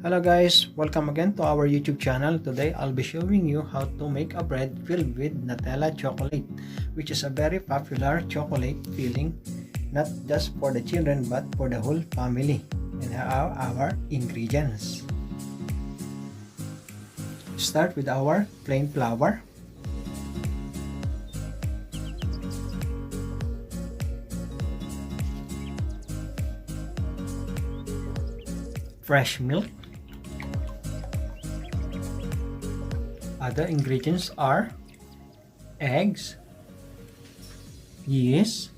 Hello guys, welcome again to our YouTube channel. Today I'll be showing you how to make a bread filled with Nutella chocolate, which is a very popular chocolate filling not just for the children but for the whole family. And here are our ingredients. Start with our plain flour, fresh milk. Other ingredients are eggs, yeast,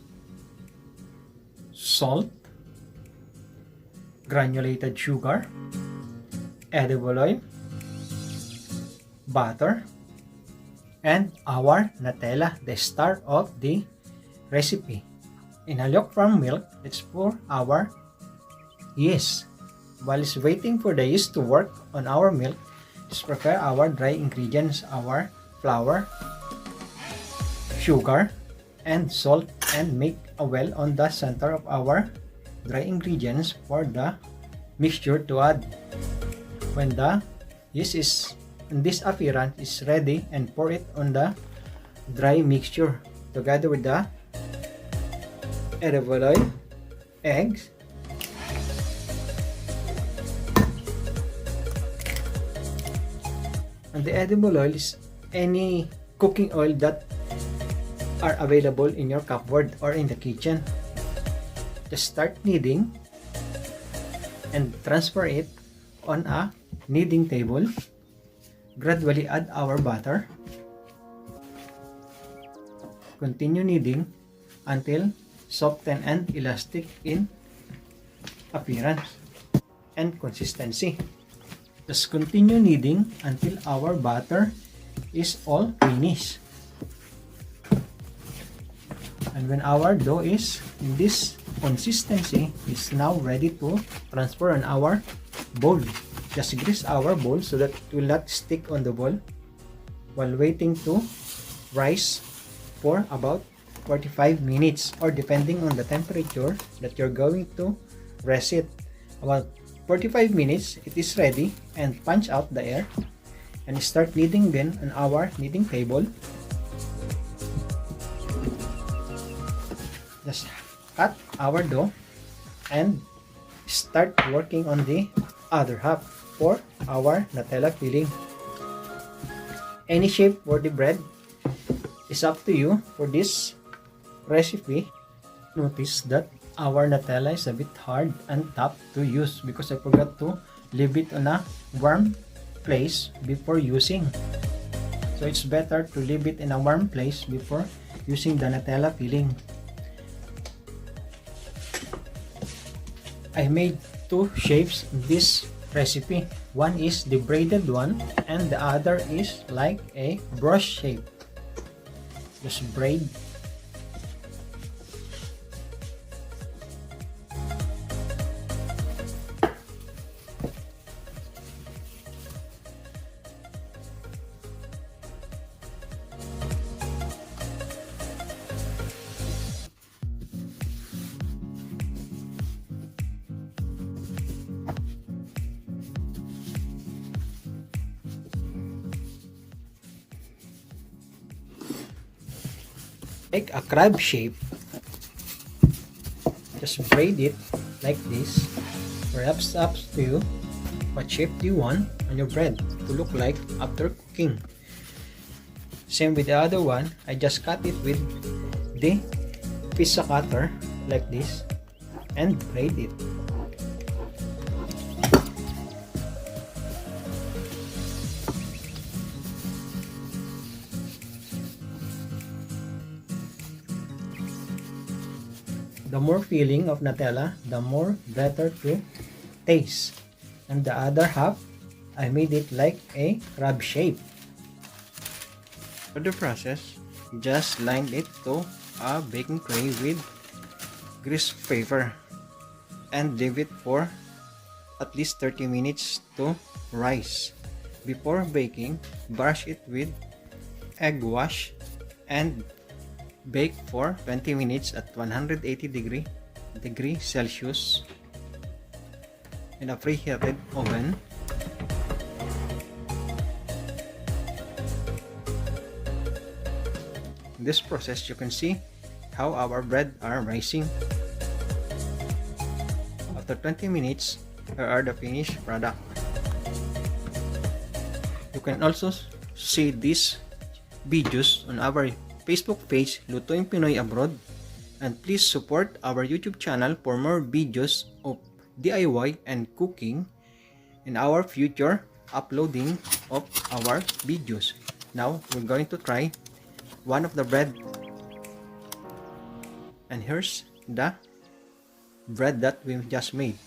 salt, granulated sugar, edible oil, butter, and our Nutella, the star of the recipe. In a lukewarm milk, let's pour our yeast. While it's waiting for the yeast to work on our milk, let's prepare our dry ingredients, our flour, sugar, and salt, and make a well on the center of our dry ingredients for the mixture to add. When the yeast is in this appearance is ready, and pour it on the dry mixture together with the edible oil, eggs, and the edible oil is any cooking oil that are available in your cupboard or in the kitchen. Just start kneading and transfer it on a kneading table. Gradually add our butter. Continue kneading until soften and elastic in appearance and consistency. Just continue kneading until our butter is all finished. And when our dough is in this consistency, is now ready to transfer on our bowl. Just grease our bowl so that it will not stick on the bowl while waiting to rise for about 45 minutes, or depending on the temperature that you're going to rest it. About 45 minutes, it is ready, and punch out the air and start kneading then on our kneading table. Just cut our dough and start working on the other half for our Nutella filling. Any shape for the bread is up to you. For this recipe, notice that our Nutella is a bit hard and tough to use because I forgot to leave it on a warm place before using. So it's better to leave it in a warm place before using the Nutella filling. I made two shapes in this recipe. One is the braided one and the other is like a brush shape. Just braid. Make a crab shape. Just braid it like this. Perhaps up to you what shape do you want on your bread to look like after cooking. Same with the other one. I just cut it with the pizza cutter like this and braid it. The more filling of Nutella, the more better to taste. And the other half, I made it like a crab shape. For the process, just line it to a baking tray with grease paper and leave it for at least 30 minutes to rise. Before baking, brush it with egg wash and bake for 20 minutes at 180 degree Celsius. in a preheated oven. In this process, you can see how our bread are rising. After 20 minutes, here are the finished product. You can also see these videos on our Facebook page, Lutuin Pinoy Abroad, and please support our YouTube channel for more videos of DIY and cooking in our future uploading of our videos. Now we're going to try one of the bread, and here's the bread that we just made.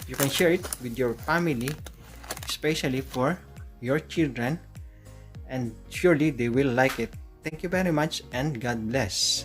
You can share it with your family, especially for your children, and surely they will like it. Thank you very much and God bless.